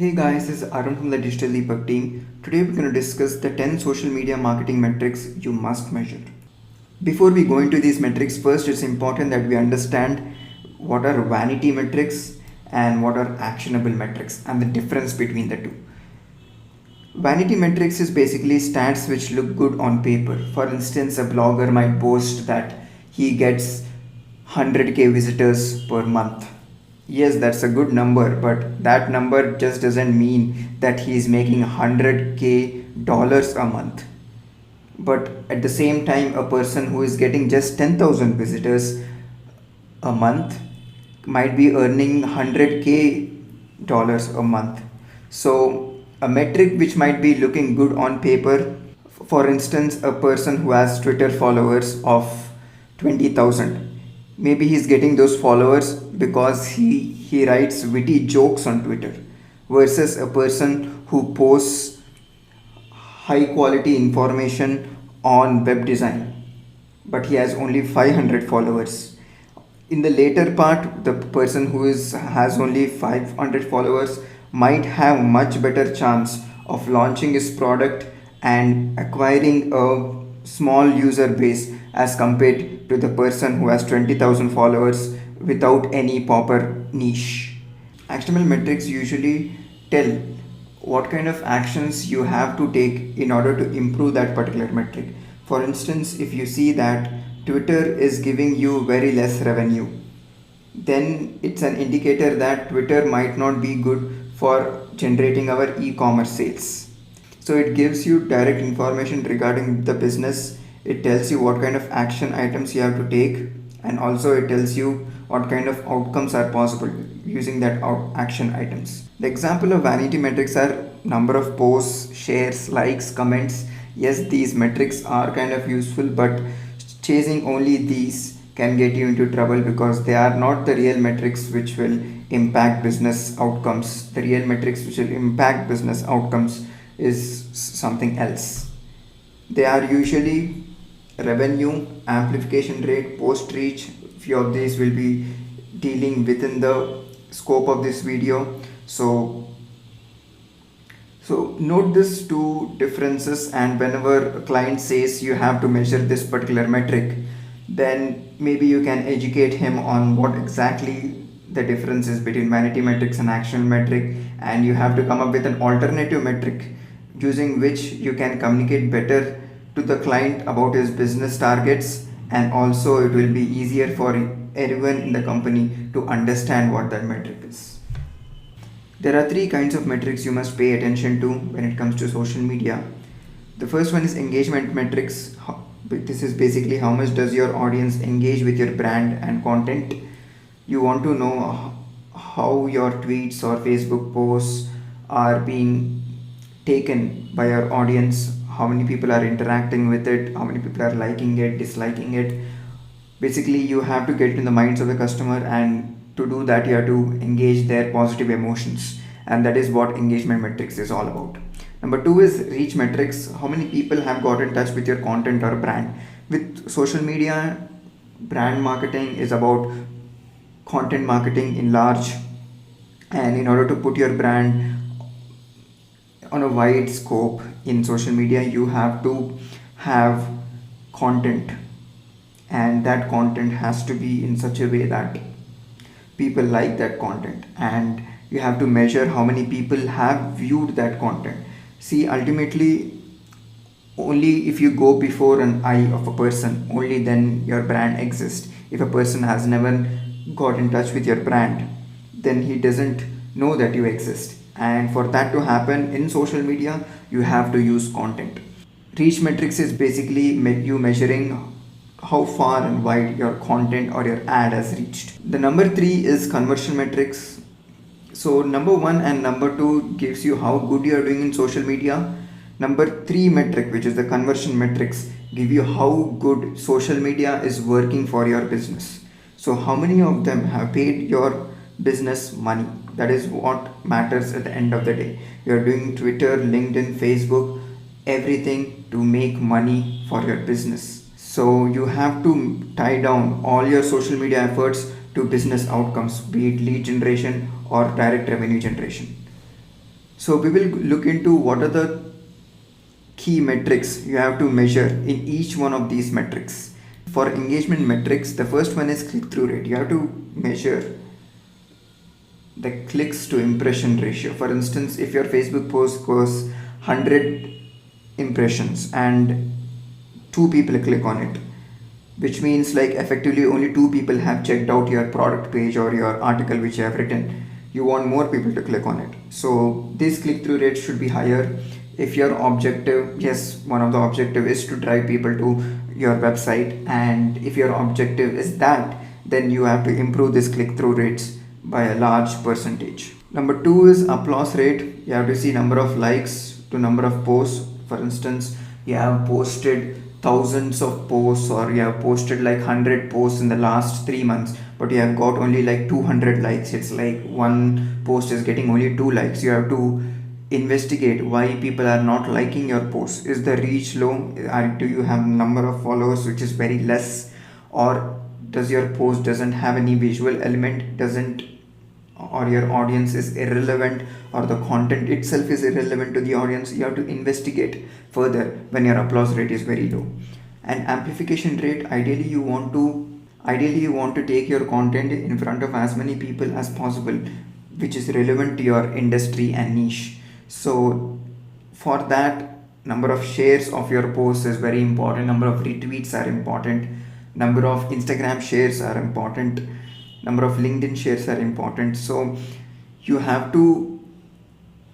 Hey guys, this is Arun from the Digital Deepak team. Today we're going to discuss the 10 social media marketing metrics you must measure. Before we go into these metrics, first it's important that we understand what are vanity metrics and what are actionable metrics and the difference between the two. Vanity metrics is basically stats which look good on paper. For instance, a blogger might boast that he gets 100k visitors per month. Yes, that's a good number, but that number just doesn't mean that he is making 100k dollars a month. But at the same time, a person who is getting just 10,000 visitors a month might be earning 100k dollars a month. So a metric which might be looking good on paper, for instance, a person who has Twitter followers of 20,000, maybe he's getting those followers because he writes witty jokes on Twitter, versus a person who posts high quality information on web design but he has only 500 followers. In the later part, the person who has only 500 followers might have much better chance of launching his product and acquiring a small user base as compared to the person who has 20,000 followers without any proper niche. Actionable metrics usually tell what kind of actions you have to take in order to improve that particular metric. For instance, if you see that Twitter is giving you very less revenue, then it's an indicator that Twitter might not be good for generating our e-commerce sales. So it gives you direct information regarding the business. It tells you what kind of action items you have to take, and also it tells you what kind of outcomes are possible using that action items. The example of vanity metrics are number of posts, shares, likes, comments. Yes, these metrics are kind of useful, but chasing only these can get you into trouble because they are not the real metrics which will impact business outcomes. The real metrics which will impact business outcomes is something else. They are usually revenue, amplification rate, post reach. Few of these will be dealing within the scope of this video. So note these two differences, and whenever a client says you have to measure this particular metric, then maybe you can educate him on what exactly the difference is between vanity metrics and actionable metric, and you have to come up with an alternative metric using which you can communicate better to the client about his business targets, and also it will be easier for everyone in the company to understand what that metric is. There are three kinds of metrics you must pay attention to when it comes to social media. The first one is engagement metrics. This is basically how much does your audience engage with your brand and content. You want to know how your tweets or Facebook posts are being taken by your audience, how many people are interacting with it, how many people are liking it, disliking it. Basically, you have to get in the minds of the customer, and to do that you have to engage their positive emotions, and that is what engagement metrics is all about. Number two is reach metrics. How many people have got in touch with your content or brand? With social media, brand marketing is about content marketing in large, and in order to put your brand on a wide scope in social media, you have to have content, and that content has to be in such a way that people like that content, and you have to measure how many people have viewed that content. See, ultimately, only if you go before an eye of a person, only then your brand exists. If a person has never got in touch with your brand, then he doesn't know that you exist. And for that to happen in social media, you have to use content. Reach metrics is basically you measuring how far and wide your content or your ad has reached. The number three is conversion metrics. So number one and number two gives you how good you are doing in social media. Number three metric, which is the conversion metrics, give you how good social media is working for your business. So how many of them have paid your business money? That is what matters at the end of the day. You are doing Twitter, LinkedIn, Facebook, everything to make money for your business. So you have to tie down all your social media efforts to business outcomes, be it lead generation or direct revenue generation. So we will look into what are the key metrics you have to measure in each one of these metrics. For engagement metrics, the first one is click through rate. You have to measure the clicks to impression ratio. For instance, if your Facebook post goes 100 impressions and 2 people click on it, which means like effectively only 2 people have checked out your product page or your article which you have written, you want more people to click on it. So this click through rate should be higher. If your objective, yes, one of the objective is to drive people to your website, and if your objective is that, then you have to improve this click through rates by a large percentage. Number 2 is applause rate. You have to see number of likes to number of posts. For instance, you have posted thousands of posts, or you have posted like 100 posts in the last 3 months, but you have got only like 200 likes. It's like one post is getting only 2 likes. You have to investigate why people are not liking your post. Is the reach low? Do you have number of followers which is very less, or does your post doesn't have any visual element, doesn't, or your audience is irrelevant, or the content itself is irrelevant to the audience? You have to investigate further when your applause rate is very low. And amplification rate, ideally you want to take your content in front of as many people as possible which is relevant to your industry and niche. So for that, number of shares of your posts is very important, number of retweets are important, number of Instagram shares are important, number of LinkedIn shares are important. So you have to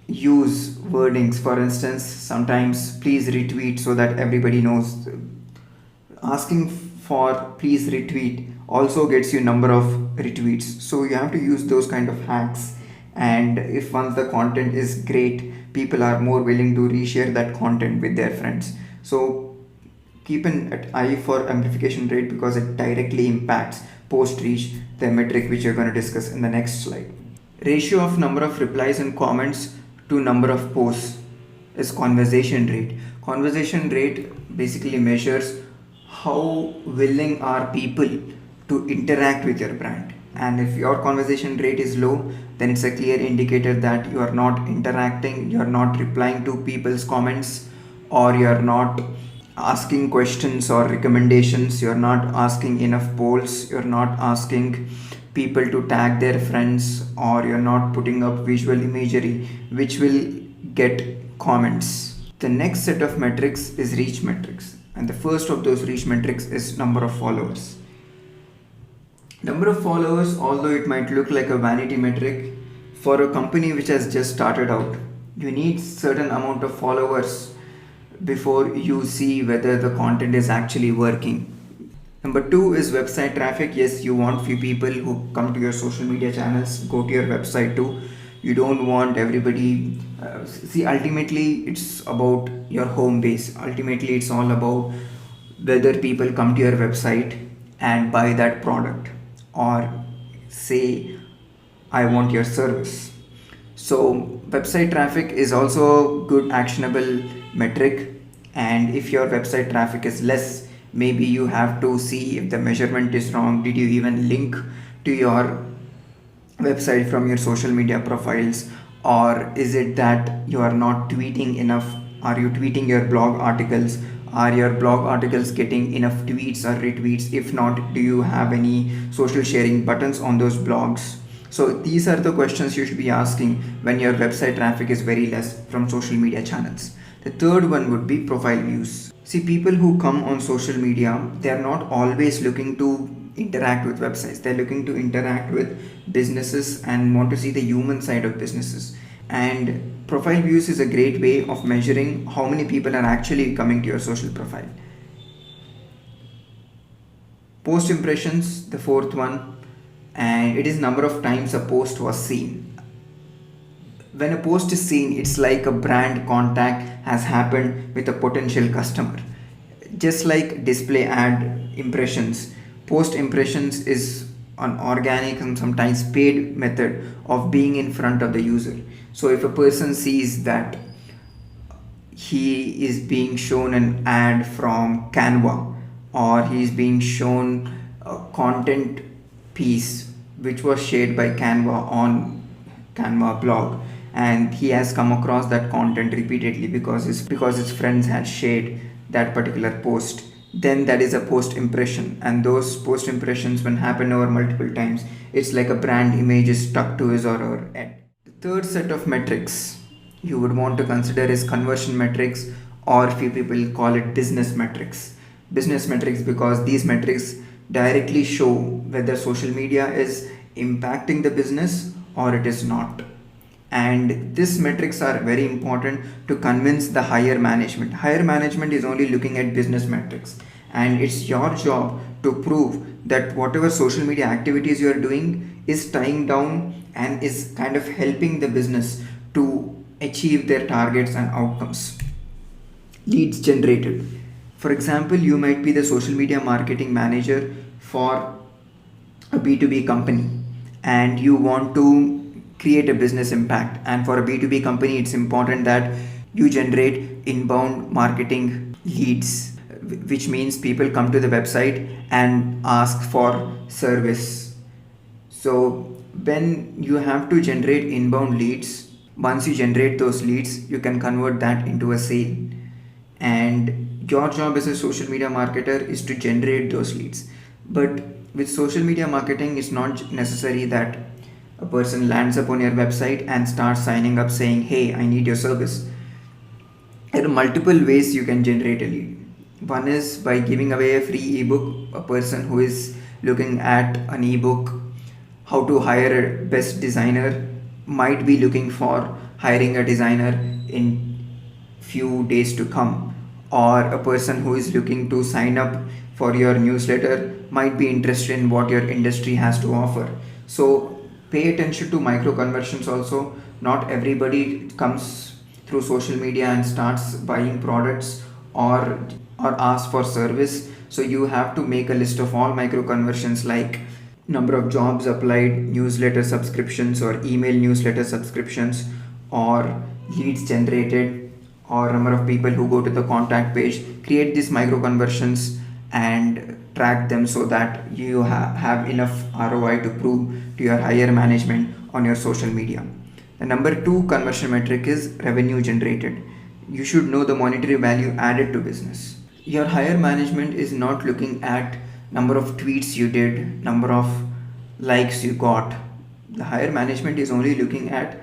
use wordings. For instance, sometimes please retweet so that everybody knows. Asking for please retweet also gets you number of retweets. So you have to use those kind of hacks, and if once the content is great, people are more willing to reshare that content with their friends. So keep an eye for amplification rate because it directly impacts post reach, the metric which you're going to discuss in the next slide. Ratio of number of replies and comments to number of posts is conversation rate. Conversation rate basically measures how willing are people to interact with your brand. And if your conversation rate is low, then it's a clear indicator that you are not interacting, you are not replying to people's comments, or you are not asking questions or recommendations, you are not asking enough polls, you are not asking people to tag their friends, or you're not putting up visual imagery which will get comments. The next set of metrics is reach metrics, and the first of those reach metrics is number of followers. Number of followers, although it might look like a vanity metric, for a company which has just started out, you need certain amount of followers before you see whether the content is actually working. Number 2 is website traffic. Yes, you want few people who come to your social media channels, go to your website too. You don't want everybody. See, ultimately, it's about your home base. Ultimately, it's all about whether people come to your website and buy that product, or say, I want your service. So, website traffic is also good actionable metric. And if your website traffic is less, maybe you have to see if the measurement is wrong. Did you even link to your website from your social media profiles, or is it that you are not tweeting enough? Are you tweeting your blog articles? Are your blog articles getting enough tweets or retweets? If not, do you have any social sharing buttons on those blogs? So these are the questions you should be asking when your website traffic is very less from social media channels. The third one would be profile views. See, people who come on social media, they are not always looking to interact with websites. They're looking to interact with businesses and want to see the human side of businesses. And profile views is a great way of measuring how many people are actually coming to your social profile. Post impressions, the fourth one, and it is number of times a post was seen. When a post is seen, it's like a brand contact has happened with a potential customer. Just like display ad impressions, post impressions is an organic and sometimes paid method of being in front of the user. So if a person sees that he is being shown an ad from Canva, or he is being shown a content piece which was shared by Canva on Canva blog, and he has come across that content repeatedly because his friends had shared that particular post. Then that is a post impression, and those post impressions, when happen over multiple times, it's like a brand image is stuck to his or her head. The third set of metrics you would want to consider is conversion metrics, or few people call it business metrics. Business metrics, because these metrics directly show whether social media is impacting the business or it is not. And these metrics are very important to convince the higher management. Higher management is only looking at business metrics, and it's your job to prove that whatever social media activities you are doing is tying down and is kind of helping the business to achieve their targets and outcomes. Leads generated, for example, you might be the social media marketing manager for a B2B company, and you want to create a business impact. And for a B2B company, it's important that you generate inbound marketing leads, which means people come to the website and ask for service. So when you have to generate inbound leads, once you generate those leads, you can convert that into a sale. And your job as a social media marketer is to generate those leads. But with social media marketing, it's not necessary that a person lands upon your website and starts signing up saying, hey, I need your service. There are multiple ways you can generate a lead. One is by giving away a free ebook. A person who is looking at an ebook, how to hire a best designer, might be looking for hiring a designer in few days to come. Or a person who is looking to sign up for your newsletter might be interested in what your industry has to offer. So pay attention to micro conversions also. Not everybody comes through social media and starts buying products or asks for service. So you have to make a list of all micro conversions, like number of jobs applied, newsletter subscriptions or email newsletter subscriptions, or leads generated, or number of people who go to the contact page. Create these micro conversions and track them so that you have enough ROI to prove to your higher management on your social media. The number two conversion metric is revenue generated. You should know the monetary value added to business. Your higher management is not looking at number of tweets you did, number of likes you got. The higher management is only looking at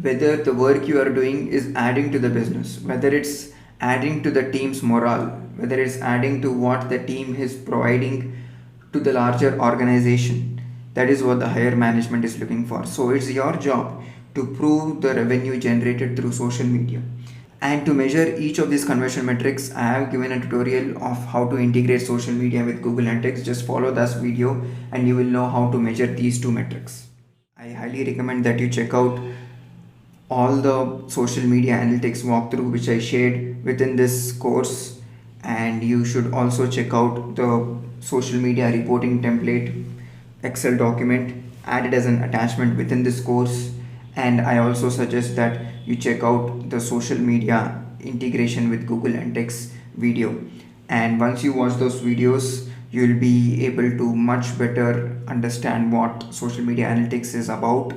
whether the work you are doing is adding to the business, whether it's adding to the team's morale, whether it's adding to what the team is providing to the larger organization. That is what the higher management is looking for. So it's your job to prove the revenue generated through social media. And to measure each of these conversion metrics, I have given a tutorial of how to integrate social media with Google Analytics. Just follow this video and you will know how to measure these two metrics. I highly recommend that you check out all the social media analytics walkthrough which I shared within this course, and you should also check out the social media reporting template Excel document added as an attachment within this course. And I also suggest that you check out the social media integration with Google Analytics video. And once you watch those videos, you'll be able to much better understand what social media analytics is about,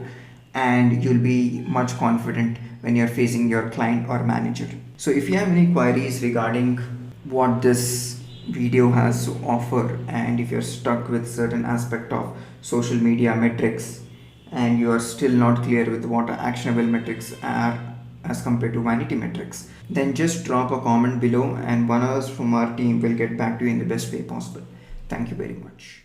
and you'll be much confident when you're facing your client or manager. So if you have any queries regarding what this video has to offer, and if you're stuck with certain aspect of social media metrics and you are still not clear with what actionable metrics are as compared to vanity metrics, then just drop a comment below and one of us from our team will get back to you in the best way possible. Thank you very much.